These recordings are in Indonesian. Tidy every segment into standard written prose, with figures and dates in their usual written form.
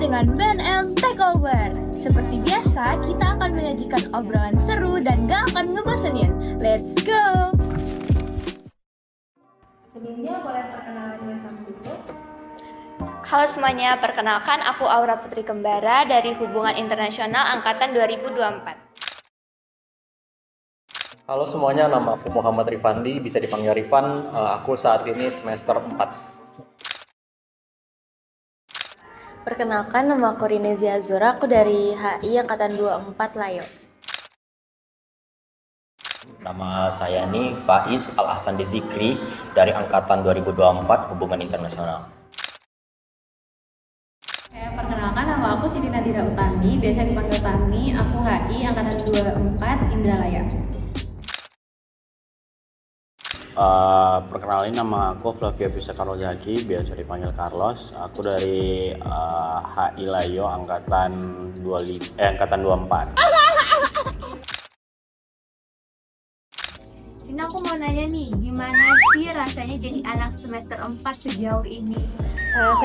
dengan BNM Takeover. Seperti biasa, kita akan menyajikan obrolan seru dan gak akan ngebosenin. Let's go! Sebelumnya boleh perkenalan diri kamu dulu. Halo semuanya, perkenalkan aku Aura Putri Kembara dari Hubungan Internasional Angkatan 2024. Halo semuanya, nama aku Muhammad Rifandi, bisa dipanggil Rifan. Aku saat ini semester 4. Perkenalkan, nama aku Rinezia Azura, aku dari HI Angkatan 24 Layo. Nama saya ini Faiz Al-Ahsan Dizikri dari Angkatan 2024 Hubungan Internasional. Perkenalkan, nama aku Siti Nadira Utami, biasa dipanggil Tami, aku HI Angkatan 24 Indralaya. Perkenalin, nama aku Flavia Bisa Carlos Zaki, biasa dipanggil Carlos. Aku dari HI Layo angkatan 24. Sini aku mau nanya nih, gimana sih rasanya jadi anak semester 4 sejauh ini?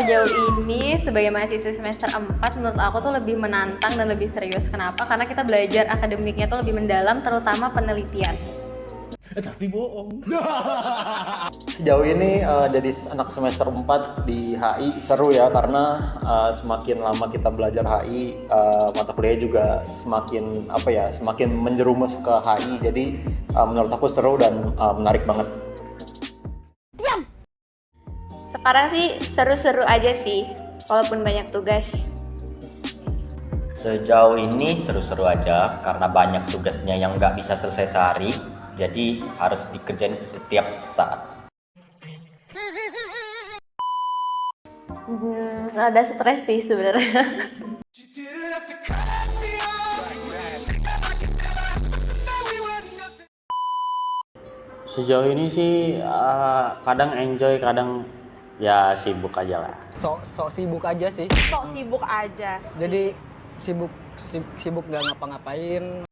Sejauh ini sebagai mahasiswa semester 4 menurut aku tuh lebih menantang dan lebih serius. Kenapa? Karena kita belajar akademiknya tuh lebih mendalam, terutama penelitian. Tapi bohong. Sejauh ini jadi anak semester 4 di HI seru ya, karena semakin lama kita belajar HI, mata kuliah juga semakin menjerumus ke HI. Jadi menurut aku seru dan menarik banget. Sekarang sih seru-seru aja sih, walaupun banyak tugas. Sejauh ini seru-seru aja karena banyak tugasnya yang nggak bisa selesai sehari, jadi harus dikerjain setiap saat. Ada stres sih sebenarnya. Sejauh ini sih kadang enjoy, kadang ya sibuk aja lah. Sok sibuk aja sih. Sok sibuk aja sih. Jadi sibuk nggak ngapa-ngapain.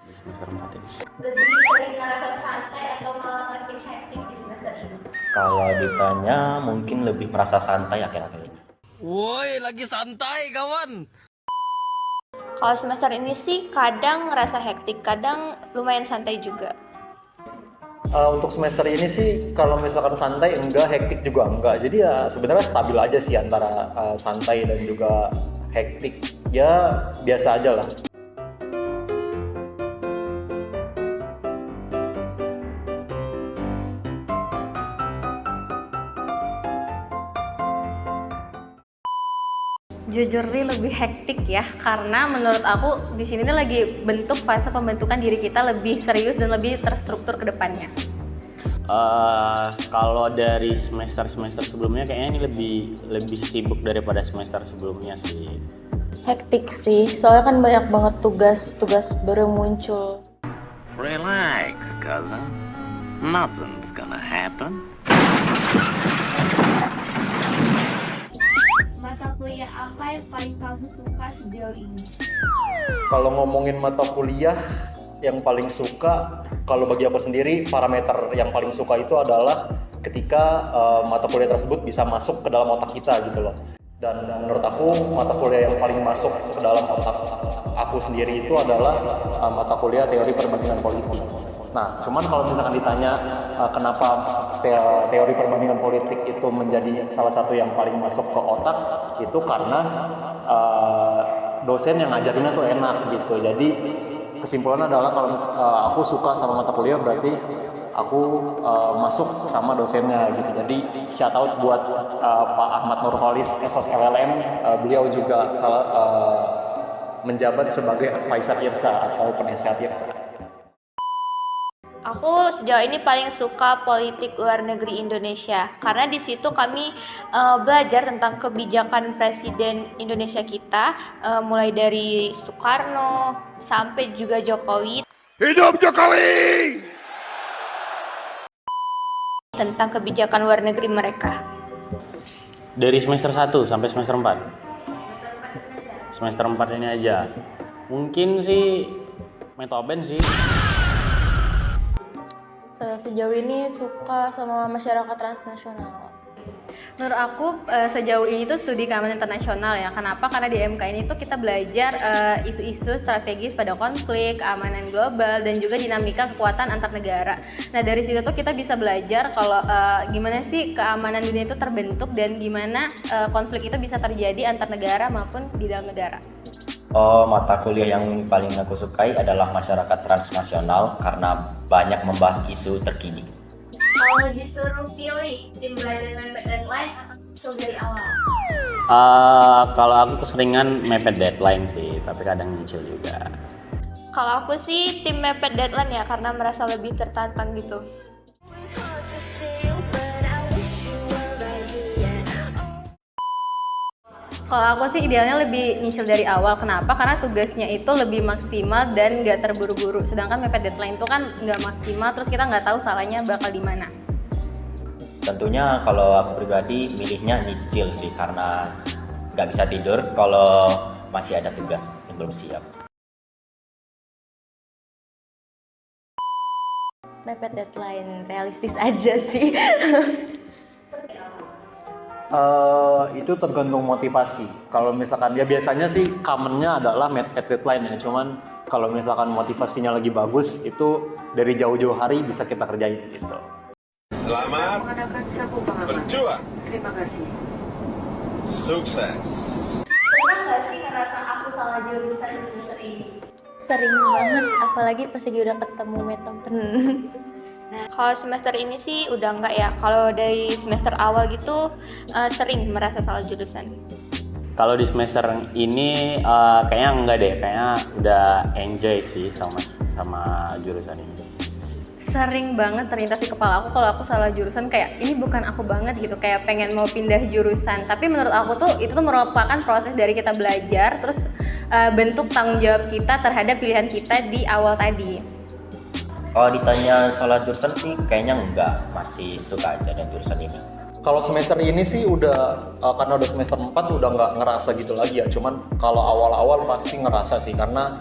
Di semester 4 ini. Lebih sering ngerasa santai atau malah makin hektik di semester ini? Kalau ditanya mungkin lebih merasa santai akhir-akhir ini. Woi, lagi santai kawan. Kalau semester ini sih kadang ngerasa hektik, kadang lumayan santai juga. Untuk semester ini sih kalau misalkan santai enggak, hektik juga enggak. Jadi ya sebenarnya stabil aja sih antara santai dan juga hektik. Ya biasa aja lah. Jujur nih lebih hektik ya, karena menurut aku di sini nih lagi bentuk fase pembentukan diri kita lebih serius dan lebih terstruktur ke depannya. Kalau dari semester sebelumnya kayaknya ini lebih sibuk daripada semester sebelumnya sih. Hektik sih, soalnya kan banyak banget tugas baru muncul. Relax, cousin. Nothing's gonna happen. Mata kuliah apa yang paling kamu suka sejauh ini? Kalau ngomongin mata kuliah yang paling suka, kalau bagi aku sendiri parameter yang paling suka itu adalah ketika mata kuliah tersebut bisa masuk ke dalam otak kita gitu loh. Dan menurut aku mata kuliah yang paling masuk ke dalam otak aku sendiri itu adalah mata kuliah teori perbandingan politik. Nah, cuman kalau misalkan ditanya kenapa teori perbandingan politik itu menjadi salah satu yang paling masuk ke otak, itu karena dosen yang ngajarinnya tuh enak gitu. Jadi kesimpulannya adalah kalau aku suka sama mata kuliah berarti aku masuk sama dosennya gitu. Jadi shout out buat Pak Ahmad Nurholis Esos LLM, beliau juga menjabat sebagai advisor IRSA atau penasehat IRSA. Aku sejauh ini paling suka politik luar negeri Indonesia karena di situ kami belajar tentang kebijakan Presiden Indonesia kita, mulai dari Soekarno sampai juga Jokowi. Hidup Jokowi! Tentang kebijakan luar negeri mereka. Dari semester 1 sampai semester 4. Semester 4 ini aja. Mungkin sih Metoben sih. Sejauh ini suka sama masyarakat transnasional. Menurut aku sejauh ini tuh studi keamanan internasional ya. Kenapa? Karena di MK ini tuh kita belajar isu-isu strategis pada konflik, keamanan global, dan juga dinamika kekuatan antar negara. Nah dari situ tuh kita bisa belajar kalau gimana sih keamanan dunia itu terbentuk dan gimana konflik itu bisa terjadi antar negara maupun di dalam negara. Oh, mata kuliah yang paling aku sukai adalah masyarakat transnasional karena banyak membahas isu terkini. Kalau disuruh pilih tim belajar mepet deadline atau nyusul dari awal? Kalau aku keseringan mepet deadline sih, tapi kadang nyicil juga. Kalau aku sih tim mepet deadline ya, karena merasa lebih tertantang gitu. Kalau aku sih idealnya lebih nyicil dari awal. Kenapa? Karena tugasnya itu lebih maksimal dan nggak terburu-buru. Sedangkan mepet deadline itu kan nggak maksimal, terus kita nggak tahu salahnya bakal di mana. Tentunya kalau aku pribadi milihnya nyicil sih, karena nggak bisa tidur kalau masih ada tugas yang belum siap. Mepet deadline realistis aja sih. Itu tergantung motivasi. Kalau misalkan dia biasanya sih commonnya adalah mepet deadline ya. Cuman kalau misalkan motivasinya lagi bagus, itu dari jauh-jauh hari bisa kita kerjain gitu. Selamat berjuang. Terima kasih. Sukses. Pernah nggak sih ngerasa aku salah jurusan di semester ini? Sering banget, apalagi pas lagi udah ketemu metopen. Kalau semester ini sih udah enggak ya. Kalau dari semester awal gitu sering merasa salah jurusan. Kalau di semester ini kayaknya enggak deh, kayaknya udah enjoy sih sama jurusan ini. Sering banget terlintas di kepala aku kalau aku salah jurusan, kayak ini bukan aku banget gitu, kayak pengen mau pindah jurusan. Tapi menurut aku tuh itu tuh merupakan proses dari kita belajar, terus bentuk tanggung jawab kita terhadap pilihan kita di awal tadi. Kalau ditanya salah jurusan sih kayaknya enggak, masih suka aja dengan jurusan ini. Kalau semester ini sih udah karena udah semester 4 udah nggak ngerasa gitu lagi ya. Cuman kalau awal-awal pasti ngerasa sih, karena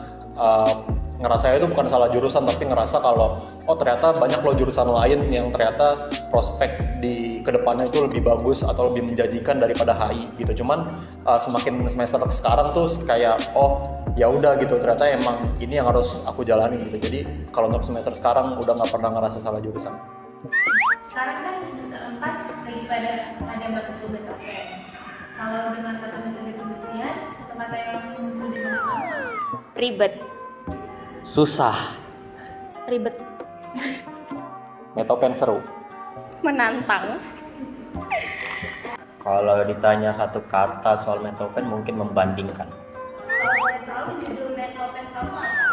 ngerasa itu bukan salah jurusan, tapi ngerasa kalau oh ternyata banyak loh jurusan lain yang ternyata prospek di kedepannya itu lebih bagus atau lebih menjanjikan daripada HI gitu. Cuman semakin semester sekarang tuh kayak oh ya udah gitu, ternyata emang ini yang harus aku jalani gitu. Jadi kalau untuk semester sekarang udah nggak pernah ngerasa salah jurusan. Sekarang kan di semester 4 lagi pada ada matkul metopen. Kalau dengan kata metode penelitian, satu kata yang langsung muncul di mana kamu? Ribet. Susah. Ribet. Metopen seru. Menantang. Kalau ditanya satu kata soal metopen mungkin membandingkan. Kalau boleh tahu judul metopen kamu apa?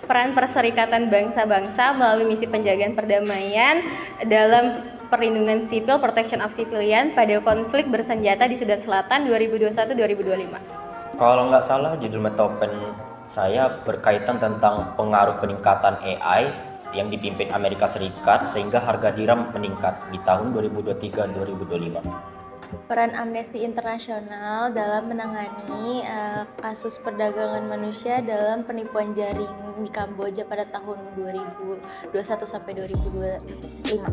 Peran Perserikatan Bangsa-Bangsa melalui misi penjagaan perdamaian dalam perlindungan sipil, protection of civilian pada konflik bersenjata di Sudan Selatan 2021-2025. Kalau nggak salah judul metopen saya berkaitan tentang pengaruh peningkatan AI yang dipimpin Amerika Serikat sehingga harga dirham meningkat di tahun 2023-2025. Peran Amnesty Internasional dalam menangani kasus perdagangan manusia dalam penipuan jaring di Kamboja pada tahun 2021 sampai 2025.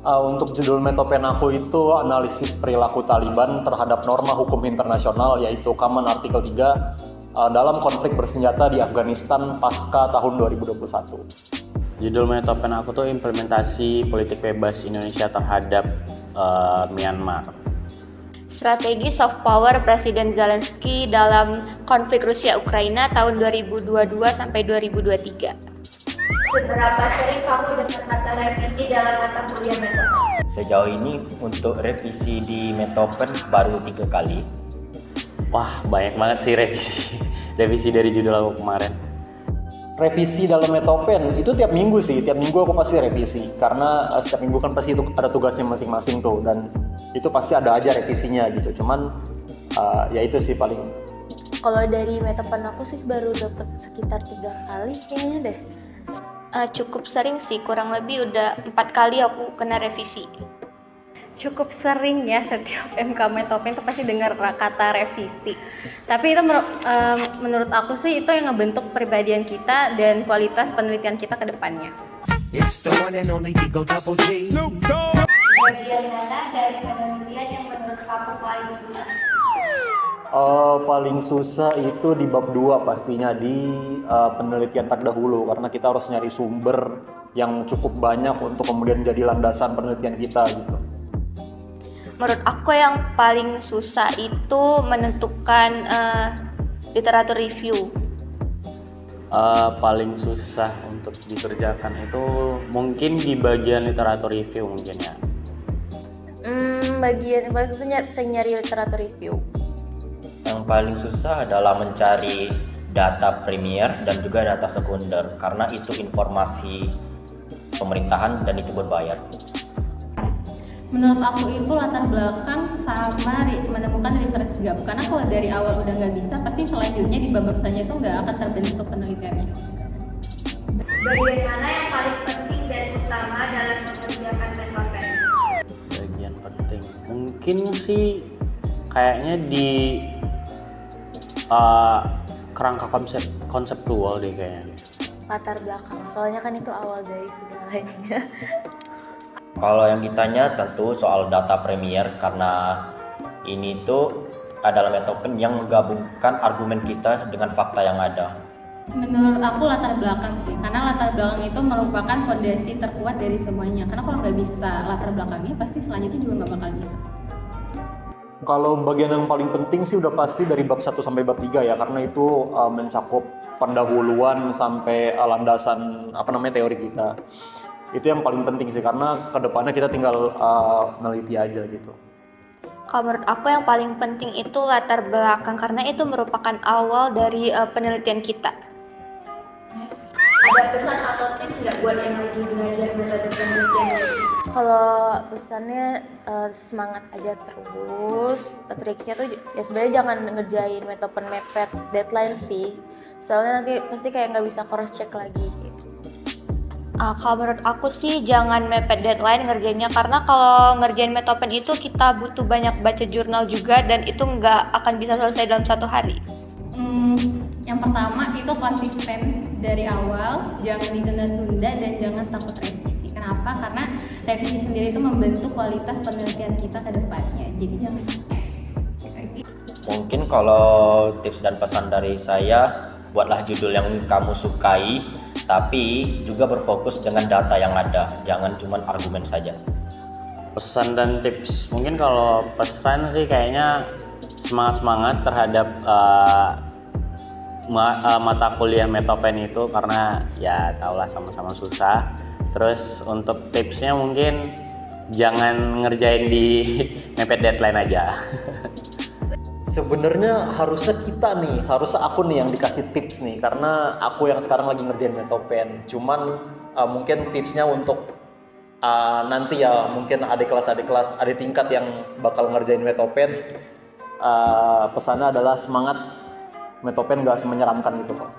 Untuk judul metopen aku itu analisis perilaku Taliban terhadap norma hukum internasional, yaitu Common Artikel 3 dalam konflik bersenjata di Afghanistan pasca tahun 2021. Judul metopen aku tuh implementasi politik bebas Indonesia terhadap Myanmar. Strategi soft power Presiden Zelensky dalam konflik Rusia-Ukraina tahun 2022 sampai 2023. Seberapa sering kamu dengar kata revisi dalam mata kuliah metopen? Sejauh ini untuk revisi di metopen baru 3 kali. Wah, banyak banget sih revisi dari judul aku kemarin. Revisi dalam metopen itu tiap minggu sih, tiap minggu aku pasti revisi, karena setiap minggu kan pasti itu ada tugasnya masing-masing tuh, dan itu pasti ada aja revisinya gitu. Cuman ya itu sih paling. Kalau dari metopen aku sih baru dapat sekitar 3 kali kayaknya deh. Cukup sering sih, kurang lebih udah 4 kali aku kena revisi. Cukup sering ya, setiap MK metopen itu pasti dengar kata revisi. Tapi itu menurut aku sih itu yang ngebentuk kepribadian kita dan kualitas penelitian kita ke depannya. bagian mana dari penelitian yang menurut kamu paling susah? Paling susah itu di bab 2 pastinya di penelitian terdahulu, karena kita harus nyari sumber yang cukup banyak untuk kemudian jadi landasan penelitian kita gitu. Menurut aku yang paling susah itu menentukan literatur review. Paling susah untuk dikerjakan itu mungkin di bagian literatur review mungkin ya. Bagian yang paling susah nyari literatur review. Yang paling susah adalah mencari data primer dan juga data sekunder, karena itu informasi pemerintahan dan itu berbayar. Menurut aku itu latar belakang sama menemukan research gap, karena kalau dari awal udah nggak bisa, pasti selanjutnya di bab selanjutnya itu nggak akan terbentuk penelitiannya. Bagian mana yang paling penting dan utama dalam mengerjakan metopen? Bagian penting mungkin sih kayaknya di kerangka konseptual deh kayaknya. Latar belakang, soalnya kan itu awal dari segalanya. Kalau yang ditanya tentu soal data premier, karena ini tuh adalah metopen yang menggabungkan argumen kita dengan fakta yang ada. Menurut aku latar belakang sih, karena latar belakang itu merupakan fondasi terkuat dari semuanya. Karena kalau nggak bisa latar belakangnya, pasti selanjutnya juga nggak bakal bisa. Kalau bagian yang paling penting sih udah pasti dari bab 1 sampai bab 3 ya, karena itu mencakup pendahuluan sampai landasan teori kita. Itu yang paling penting sih, karena kedepannya kita tinggal meneliti aja gitu. Kalau menurut aku yang paling penting itu latar belakang, karena itu merupakan awal dari penelitian kita. Ada pesan atau tips nggak buat yang lagi belajar metode penelitian? Kalau pesannya semangat aja terus. Triksnya tuh ya sebenarnya jangan ngerjain metopen mepet deadline sih. Soalnya nanti pasti kayak nggak bisa cross check lagi gitu. Kalau menurut aku sih jangan mepet deadline ngerjainnya, karena kalau ngerjain metopen itu kita butuh banyak baca jurnal juga dan itu nggak akan bisa selesai dalam 1 hari. Yang pertama itu konsisten dari awal, jangan ditunda-tunda dan jangan takut revisi. Kenapa? Karena revisi sendiri itu membentuk kualitas penelitian kita ke depannya. Jadi jangan. Mungkin kalau tips dan pesan dari saya, buatlah judul yang kamu sukai, tapi juga berfokus dengan data yang ada, jangan cuma argumen saja. Pesan dan tips, mungkin kalau pesan sih kayaknya semangat terhadap mata kuliah metopen itu, karena ya tahulah sama-sama susah. Terus untuk tipsnya mungkin jangan ngerjain di mepet deadline aja. Sebenarnya harusnya aku nih yang dikasih tips nih, karena aku yang sekarang lagi ngerjain metopen. Cuman mungkin tipsnya untuk nanti ya, mungkin adik tingkat yang bakal ngerjain metopen, pesannya adalah semangat, metopen gak semenyeramkan gitu kok.